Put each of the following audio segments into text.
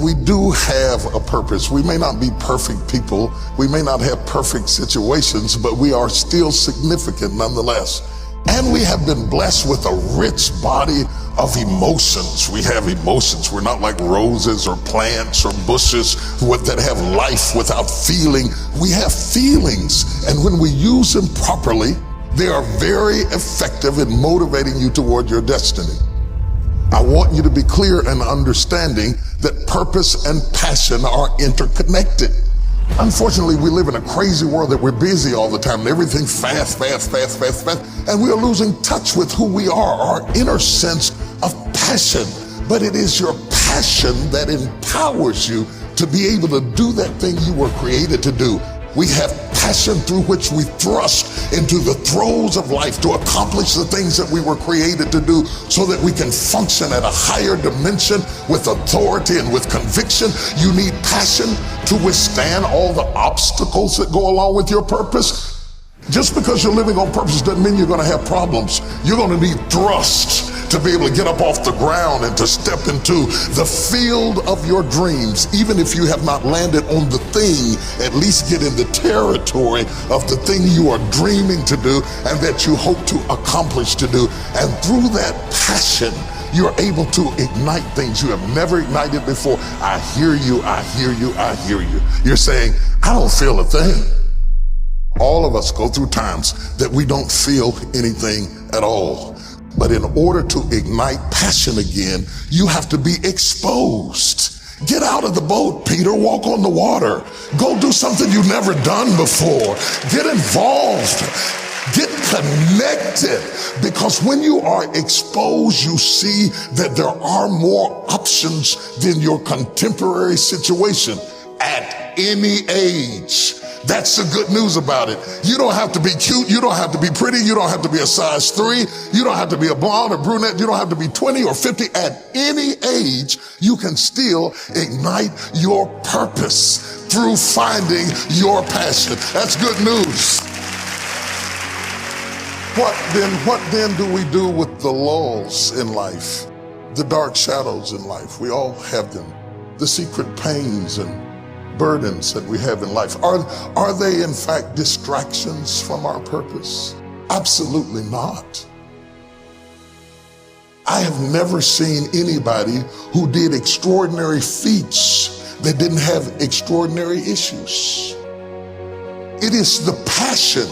we do have a purpose. We may not be perfect people. We may not have perfect situations, but we are still significant nonetheless. And we have been blessed with a rich body of emotions. We have emotions. We're not like roses or plants or bushes that have life without feeling. We have feelings, and when we use them properly, they are very effective in motivating you toward your destiny. I want you to be clear and understanding that purpose and passion are interconnected. Unfortunately, we live in a crazy world that we're busy all the time and everything's fast, and we are losing touch with who we are, our inner sense of passion. But it is your passion that empowers you to be able to do that thing you were created to do. We have passion through which we thrust into the throes of life to accomplish the things that we were created to do so that we can function at a higher dimension with authority and with conviction. You need passion to withstand all the obstacles that go along with your purpose. Just because you're living on purpose doesn't mean you're going to have problems. You're going to need thrust to be able to get up off the ground and to step into the field of your dreams. Even if you have not landed on the thing, at least get in the territory of the thing you are dreaming to do and that you hope to accomplish to do. And through that passion, you're able to ignite things you have never ignited before. I hear you, I hear you, I hear you. You're saying, I don't feel a thing. All of us go through times that we don't feel anything at all. But in order to ignite passion again, you have to be exposed. Get out of the boat, Peter. Walk on the water. Go do something you've never done before. Get involved. Get connected. Because when you are exposed, you see that there are more options than your contemporary situation at any age. That's the good news about it. You don't have to be cute. You don't have to be pretty. You don't have to be a size 3. You don't have to be a blonde or brunette. You don't have to be 20 or 50. At any age, you can still ignite your purpose through finding your passion. That's good news. What then do we do with the lulls in life? The dark shadows in life. We all have them. The secret pains and burdens that we have in life. Are they in fact distractions from our purpose? Absolutely not. I have never seen anybody who did extraordinary feats that didn't have extraordinary issues. It is the passion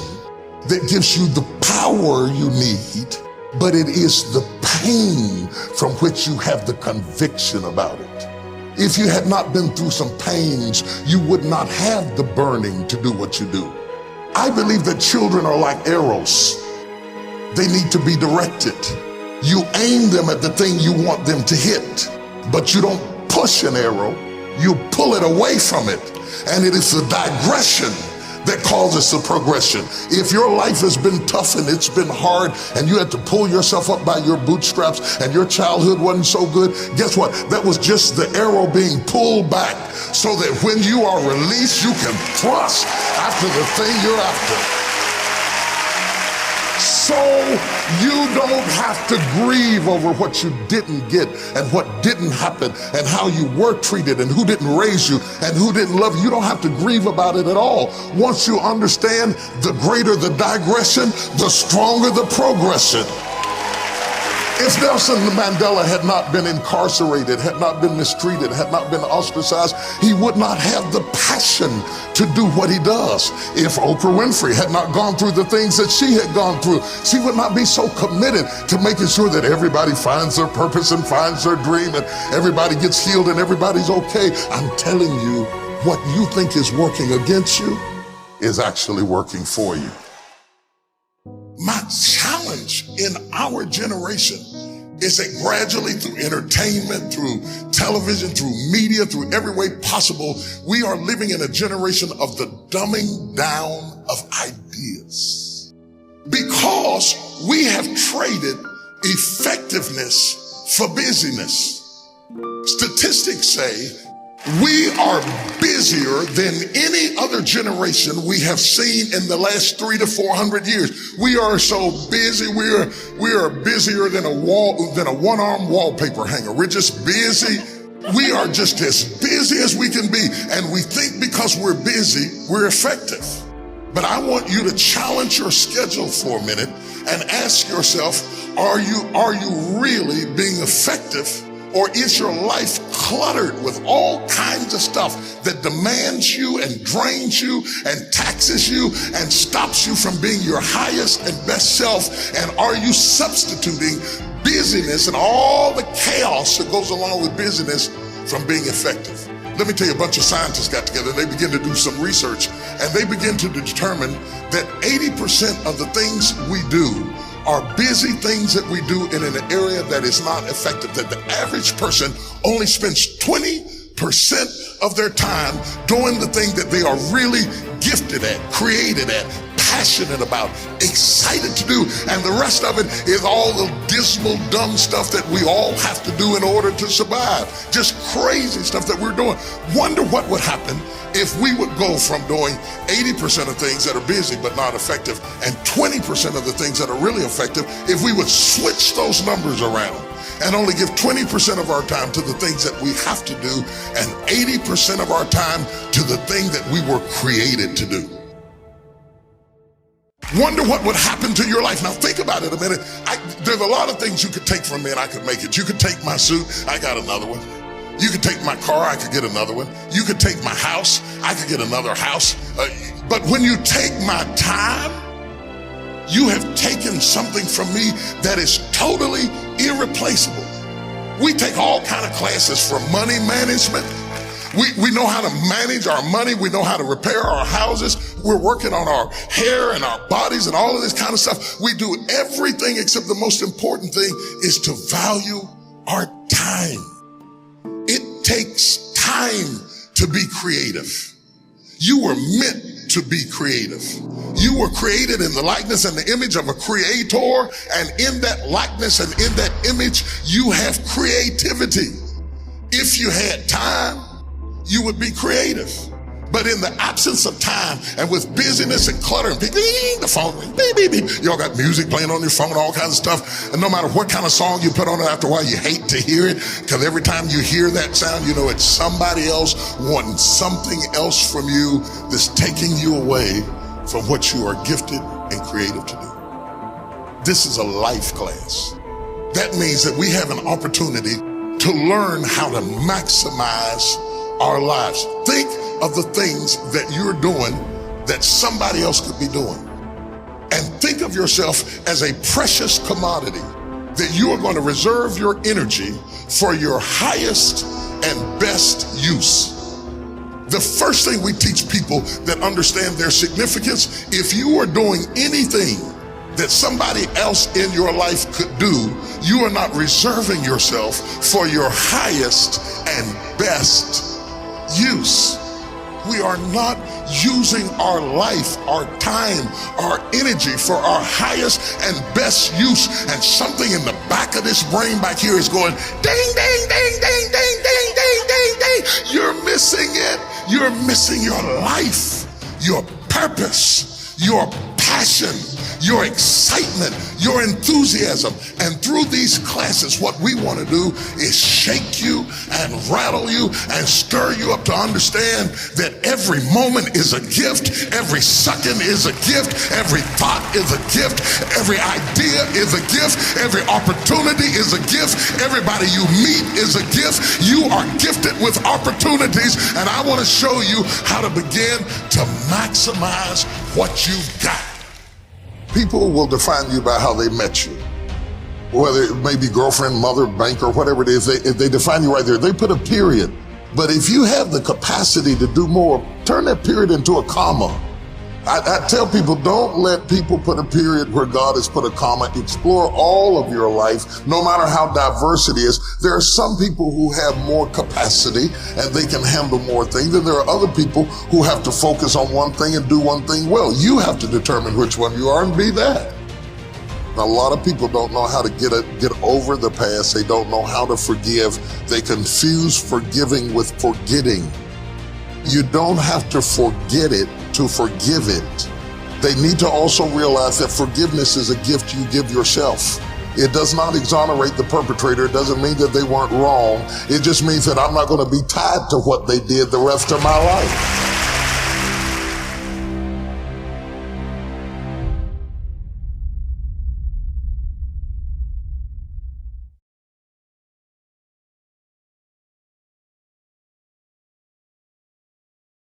that gives you the power you need, but it is the pain from which you have the conviction about it. If you had not been through some pains, you would not have the burning to do what you do. I believe that children are like arrows. They need to be directed. You aim them at the thing you want them to hit, but you don't push an arrow, you pull it away from it. And it is the digression that causes the progression. If your life has been tough and it's been hard and you had to pull yourself up by your bootstraps and your childhood wasn't so good, guess what? That was just the arrow being pulled back so that when you are released, you can thrust after the thing you're after. So you don't have to grieve over what you didn't get and what didn't happen and how you were treated and who didn't raise you and who didn't love you. You don't have to grieve about it at all. Once you understand, the greater the digression, the stronger the progression. If Nelson Mandela had not been incarcerated, had not been mistreated, had not been ostracized, he would not have the passion to do what he does. If Oprah Winfrey had not gone through the things that she had gone through, she would not be so committed to making sure that everybody finds their purpose and finds their dream and everybody gets healed and everybody's okay. I'm telling you, what you think is working against you is actually working for you. My challenge in our generation is that gradually through entertainment, through television, through media, through every way possible, we are living in a generation of the dumbing down of ideas. Because we have traded effectiveness for busyness. Statistics say we are busier than any other generation we have seen in the last 300 to 400 years. We are so busy. We are busier than a one-arm wallpaper hanger. We're just busy. We are just as busy as we can be, and we think because we're busy, we're effective. But I want you to challenge your schedule for a minute and ask yourself, are you really being effective? Or is your life cluttered with all kinds of stuff that demands you and drains you and taxes you and stops you from being your highest and best self? And are you substituting busyness and all the chaos that goes along with busyness from being effective? Let me tell you, a bunch of scientists got together, they began to do some research, and they begin to determine that 80% of the things we do are busy things that we do in an area that is not effective, that the average person only spends 20% of their time doing the thing that they are really gifted at, created at, passionate about, excited to do, and the rest of it is all the dismal, dumb stuff that we all have to do in order to survive. Just crazy stuff that we're doing. Wonder what would happen if we would go from doing 80% of things that are busy but not effective and 20% of the things that are really effective if we would switch those numbers around and only give 20% of our time to the things that we have to do and 80% of our time to the thing that we were created to do. Wonder what would happen to your life. Now think about it a minute. There's a lot of things you could take from me and I could make it. You could take my suit, I got another one. You could take my car, I could get another one. You could take my house, I could get another house. But when you take my time, you have taken something from me that is totally irreplaceable. We take all kind of classes for money management. We know how to manage our money. We know how to repair our houses. We're working on our hair and our bodies and all of this kind of stuff. We do everything except the most important thing is to value our time. It takes time to be creative. You were meant to be creative. You were created in the likeness and the image of a creator, and in that likeness and in that image, you have creativity. If you had time, you would be creative. But in the absence of time and with busyness and clutter and the phone, beep, beep, beep. Y'all got music playing on your phone, all kinds of stuff. And no matter what kind of song you put on it, after a while you hate to hear it, because every time you hear that sound, you know it's somebody else wanting something else from you that's taking you away from what you are gifted and creative to do. This is a life class. That means that we have an opportunity to learn how to maximize our lives. Think of the things that you're doing that somebody else could be doing. And think of yourself as a precious commodity that you are going to reserve your energy for your highest and best use. The first thing we teach people that understand their significance, if you are doing anything that somebody else in your life could do, you are not reserving yourself for your highest and best use. We are not using our life, our time, our energy for our highest and best use. And something in the back of this brain back here is going ding, ding, ding, ding, ding, ding, ding, ding, ding. You're missing it. You're missing your life, your purpose, your passion, your excitement, your enthusiasm. And through these classes, what we want to do is shake you and rattle you and stir you up to understand that every moment is a gift, every second is a gift, every thought is a gift, every idea is a gift, every opportunity is a gift, everybody you meet is a gift. You are gifted with opportunities, and I want to show you how to begin to maximize what you've got. People will define you by how they met you. Whether it may be girlfriend, mother, banker, whatever it is, they define you right there. They put a period. But if you have the capacity to do more, turn that period into a comma. I tell people, don't let people put a period where God has put a comma. Explore all of your life, no matter how diverse it is. There are some people who have more capacity and they can handle more things, and there are other people who have to focus on one thing and do one thing well. You have to determine which one you are and be that. Now, a lot of people don't know how to get over the past. They don't know how to forgive. They confuse forgiving with forgetting. You don't have to forget it to forgive it. They need to also realize that forgiveness is a gift you give yourself. It does not exonerate the perpetrator. It doesn't mean that they weren't wrong. It just means that I'm not going to be tied to what they did the rest of my life.